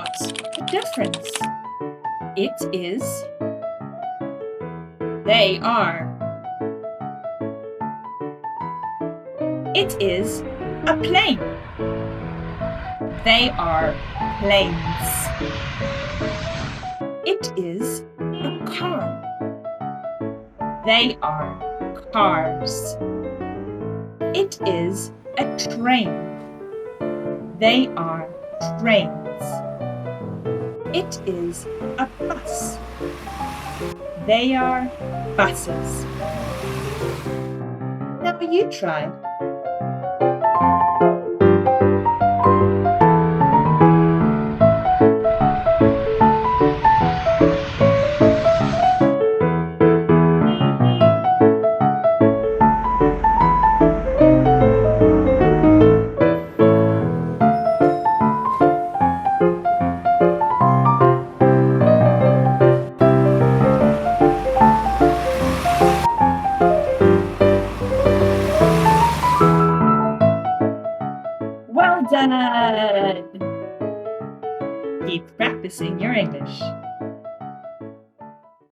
What's the difference? It is. They are. It is a plane. They are planes. It is a car. They are cars. It is a train. They are trains. It is a bus. They are buses. Now you try. Well done! Keep practicing your English.